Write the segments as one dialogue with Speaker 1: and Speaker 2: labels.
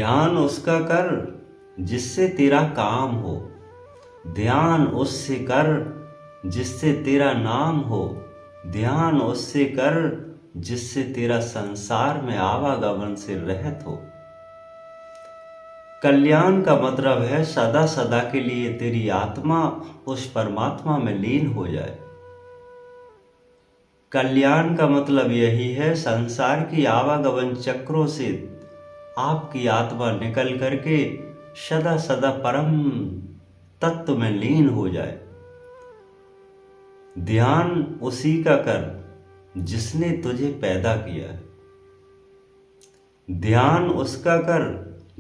Speaker 1: ध्यान उसका कर जिससे तेरा काम हो, ध्यान उससे कर जिससे तेरा नाम हो, ध्यान उससे कर जिससे तेरा संसार में आवागमन से रहत हो। कल्याण का मतलब है सदा सदा के लिए तेरी आत्मा उस परमात्मा में लीन हो जाए। कल्याण का मतलब यही है संसार की आवागमन चक्रों से आपकी आत्मा निकल करके सदा सदा परम तत्व में लीन हो जाए। ध्यान उसी का कर जिसने तुझे पैदा किया है, ध्यान उसका कर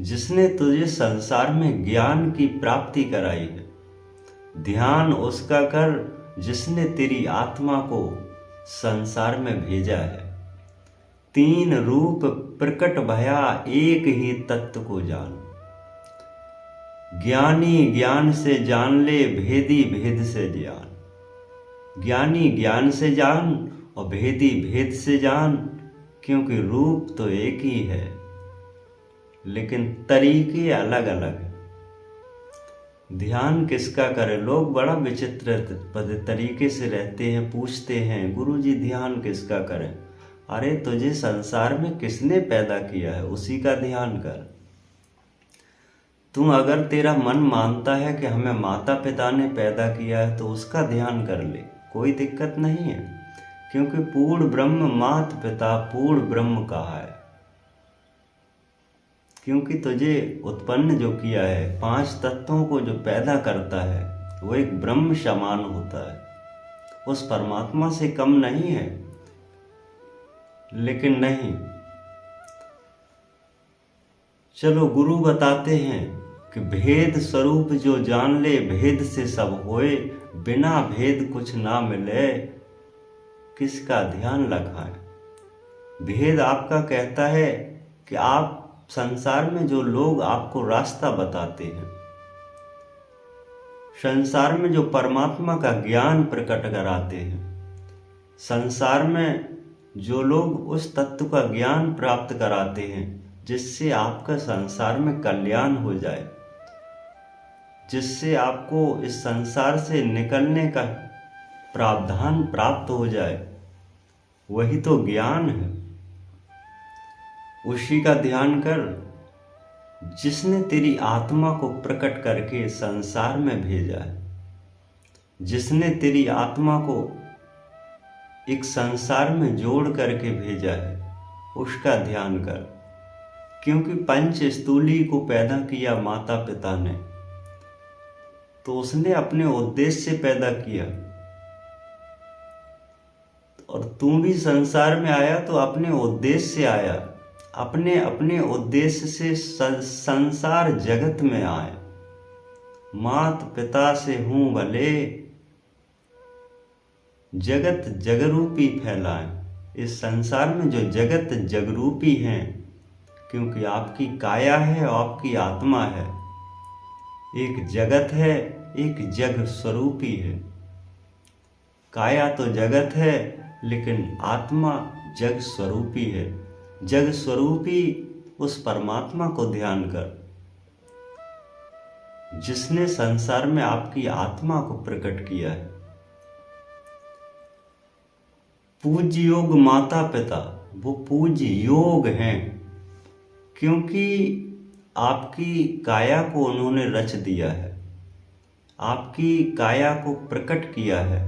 Speaker 1: जिसने तुझे संसार में ज्ञान की प्राप्ति कराई है, ध्यान उसका कर जिसने तेरी आत्मा को संसार में भेजा है। तीन रूप प्रकट भया एक ही तत्व को जान, ज्ञानी ज्ञान से जान ले भेदी भेद से जान। ज्ञानी ज्ञान से जान और भेदी भेद से जान, क्योंकि रूप तो एक ही है लेकिन तरीके अलग अलग हैं। ध्यान किसका करें? लोग बड़ा विचित्र तरीके से रहते हैं, पूछते हैं गुरुजी ध्यान किसका करें? अरे तुझे संसार में किसने पैदा किया है उसी का ध्यान कर। तू अगर तेरा मन मानता है कि हमें माता पिता ने पैदा किया है तो उसका ध्यान कर ले, कोई दिक्कत नहीं है, क्योंकि पूर्ण ब्रह्म मात पिता पूर्ण ब्रह्म कहा है। क्योंकि तुझे उत्पन्न जो किया है, पांच तत्वों को जो पैदा करता है वो एक ब्रह्म समान होता है, उस परमात्मा से कम नहीं है। लेकिन नहीं, चलो गुरु बताते हैं कि भेद स्वरूप जो जान ले भेद से सब होए, बिना भेद कुछ ना मिले किसका ध्यान लगाए। भेद आपका कहता है कि आप संसार में जो लोग आपको रास्ता बताते हैं, संसार में जो परमात्मा का ज्ञान प्रकट कराते हैं, संसार में जो लोग उस तत्व का ज्ञान प्राप्त कराते हैं जिससे आपका संसार में कल्याण हो जाए, जिससे आपको इस संसार से निकलने का प्रावधान प्राप्त हो जाए, वही तो ज्ञान है। उसी का ध्यान कर जिसने तेरी आत्मा को प्रकट करके संसार में भेजा है, जिसने तेरी आत्मा को एक संसार में जोड़ करके भेजा है, उसका ध्यान कर। क्योंकि पंच स्थूली को पैदा किया माता पिता ने, तो उसने अपने उद्देश्य से पैदा किया, और तू भी संसार में आया तो अपने उद्देश्य से आया, अपने अपने उद्देश्य से संसार जगत में आए। मात पिता से हूं भले जगत जगरूपी फैलाएं। इस संसार में जो जगत जगरूपी हैं, क्योंकि आपकी काया है और आपकी आत्मा है, एक जगत है एक जग स्वरूपी है। काया तो जगत है लेकिन आत्मा जग स्वरूपी है। जग स्वरूपी उस परमात्मा को ध्यान कर जिसने संसार में आपकी आत्मा को प्रकट किया है। पूज्य योग माता पिता वो पूज्य योग हैं, क्योंकि आपकी काया को उन्होंने रच दिया है, आपकी काया को प्रकट किया है,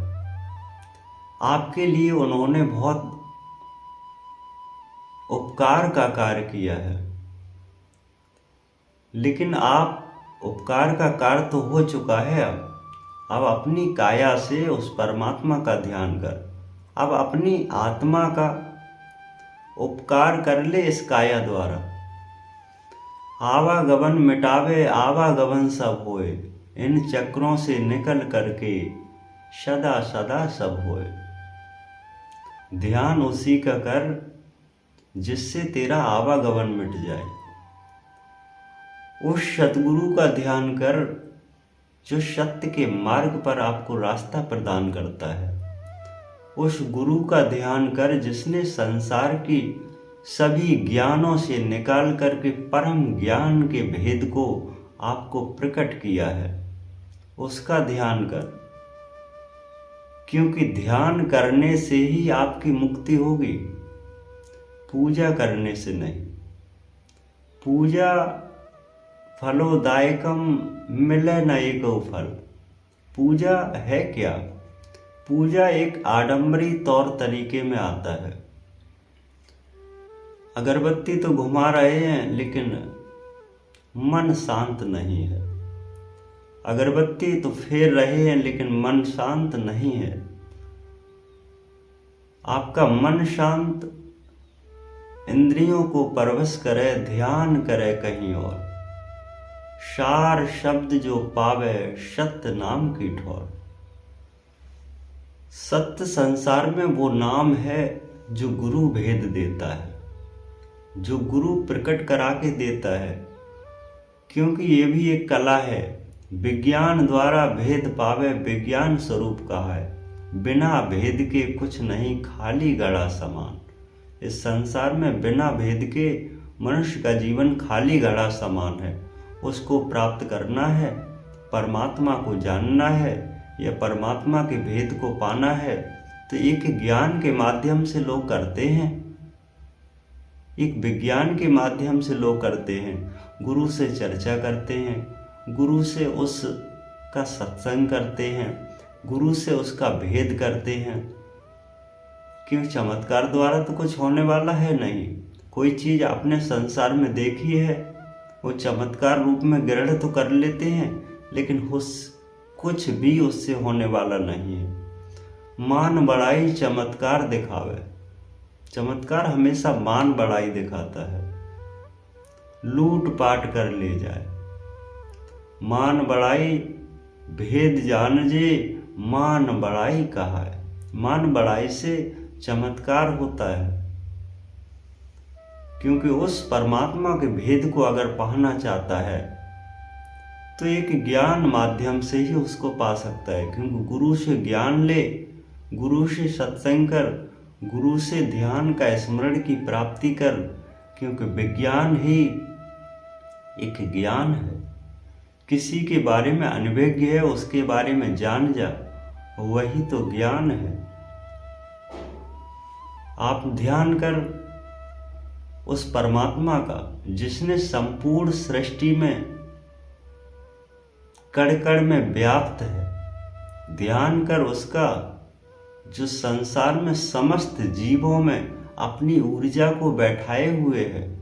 Speaker 1: आपके लिए उन्होंने बहुत उपकार का कार्य किया है। लेकिन आप उपकार का कार्य तो हो चुका है, अब अपनी काया से उस परमात्मा का ध्यान कर। अब अपनी आत्मा का उपकार कर ले इस काया द्वारा। आवागमन मिटावे आवागमन सब होए, इन चक्रों से निकल करके सदा सदा सब होए। ध्यान उसी का कर जिससे तेरा आवागमन मिट जाए। उस सतगुरु का ध्यान कर जो सत्य के मार्ग पर आपको रास्ता प्रदान करता है। उस गुरु का ध्यान कर जिसने संसार की सभी ज्ञानों से निकाल करके परम ज्ञान के भेद को आपको प्रकट किया है, उसका ध्यान कर। क्योंकि ध्यान करने से ही आपकी मुक्ति होगी, पूजा करने से नहीं। पूजा फलोदायकम मिले न एको फल। पूजा है क्या? पूजा एक आडंबरी तौर तरीके में आता है। अगरबत्ती तो घुमा रहे हैं लेकिन मन शांत नहीं है। अगरबत्ती तो फेर रहे हैं लेकिन मन शांत नहीं है। आपका मन शांत इंद्रियों को परवश करे, ध्यान करे कहीं और। सार शब्द जो पावे, सत्य नाम की ठोर। सत्य संसार में वो नाम है जो गुरु भेद देता है, जो गुरु प्रकट करा के देता है। क्योंकि ये भी एक कला है। विज्ञान द्वारा भेद पावे, विज्ञान स्वरूप कहा है। बिना भेद के कुछ नहीं, खाली गड़ा समान। इस संसार में बिना भेद के मनुष्य का जीवन खाली गड़ा समान है। उसको प्राप्त करना है, परमात्मा को जानना है या परमात्मा के भेद को पाना है, तो एक ज्ञान के माध्यम से लोग करते हैं, एक विज्ञान के माध्यम से लोग करते हैं। गुरु से चर्चा करते हैं, गुरु से उसका सत्संग करते हैं, गुरु से उसका भेद करते हैं। क्यों? चमत्कार द्वारा तो कुछ होने वाला है नहीं। कोई चीज आपने संसार में देखी है, वो चमत्कार रूप में ग्रहण तो कर लेते हैं, लेकिन कुछ भी उससे होने वाला नहीं है। मान बढ़ाई चमत्कार दिखावे। चमत्कार हमेशा मान बढ़ाई दिखाता है, लूट पाट कर ले जाए। मान बढ़ाई भेद जान जे, मान बढ़ाई कहा है। मान बढ़ाई से चमत्कार होता है। क्योंकि उस परमात्मा के भेद को अगर पाना चाहता है तो एक ज्ञान माध्यम से ही उसको पा सकता है। क्योंकि गुरु से ज्ञान ले, गुरु से सत्संग कर, गुरु से ध्यान का स्मरण की प्राप्ति कर। क्योंकि विज्ञान ही एक ज्ञान है। किसी के बारे में अनभिज्ञ है, उसके बारे में जान जा, वही तो ज्ञान है। आप ध्यान कर उस परमात्मा का जिसने संपूर्ण सृष्टि में कण कण में व्याप्त है। ध्यान कर उसका जो संसार में समस्त जीवों में अपनी ऊर्जा को बैठाए हुए है।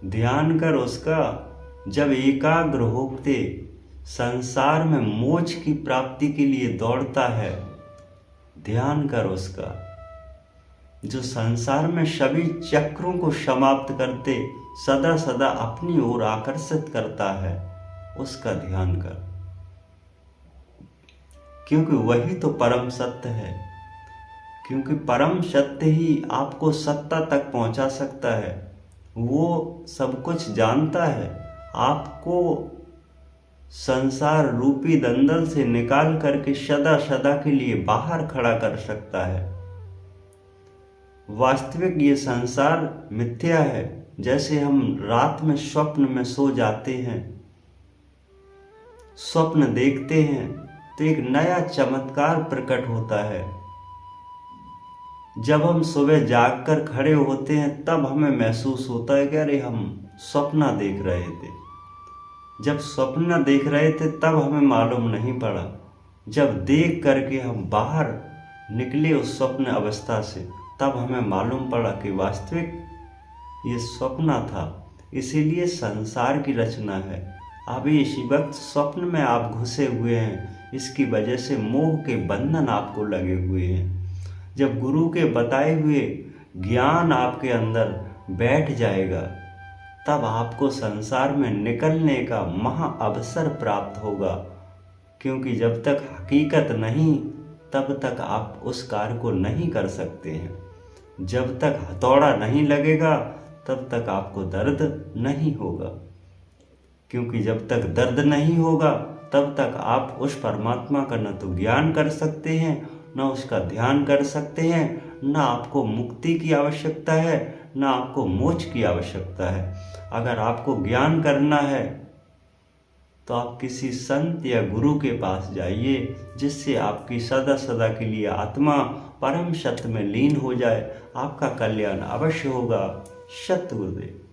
Speaker 1: ध्यान कर उसका जब एकाग्र होते संसार में मोक्ष की प्राप्ति के लिए दौड़ता है। ध्यान कर उसका जो संसार में सभी चक्रों को समाप्त करते सदा सदा अपनी ओर आकर्षित करता है, उसका ध्यान कर। क्योंकि वही तो परम सत्य है। क्योंकि परम सत्य ही आपको सत्ता तक पहुंचा सकता है। वो सब कुछ जानता है, आपको संसार रूपी दंदल से निकाल करके सदा सदा के लिए बाहर खड़ा कर सकता है। वास्तविक ये संसार मिथ्या है। जैसे हम रात में स्वप्न में सो जाते हैं, स्वप्न देखते हैं तो एक नया चमत्कार प्रकट होता है। जब हम सुबह जागकर खड़े होते हैं तब हमें महसूस होता है कि अरे हम स्वप्न देख रहे थे। जब स्वप्न देख रहे थे तब हमें मालूम नहीं पड़ा। जब देख करके हम बाहर निकले उस स्वप्न अवस्था से तब हमें मालूम पड़ा कि वास्तविक ये स्वप्न था। इसीलिए संसार की रचना है। अभी इसी वक्त स्वप्न में आप घुसे हुए हैं, इसकी वजह से मोह के बंधन आपको लगे हुए हैं। जब गुरु के बताए हुए ज्ञान आपके अंदर बैठ जाएगा तब आपको संसार में निकलने का महा अवसर प्राप्त होगा। क्योंकि जब तक हकीकत नहीं तब तक आप उस कार्य को नहीं कर सकते हैं। जब तक हथौड़ा नहीं लगेगा तब तक आपको दर्द नहीं होगा। क्योंकि जब तक दर्द नहीं होगा तब तक आप उस परमात्मा का न तो ज्ञान कर सकते हैं, न उसका ध्यान कर सकते हैं, ना आपको मुक्ति की आवश्यकता है, ना आपको मोक्ष की आवश्यकता है। अगर आपको ज्ञान करना है तो आप किसी संत या गुरु के पास जाइए, जिससे आपकी सदा सदा के लिए आत्मा परम सत्य में लीन हो जाए। आपका कल्याण अवश्य होगा। सत गुरुदेव।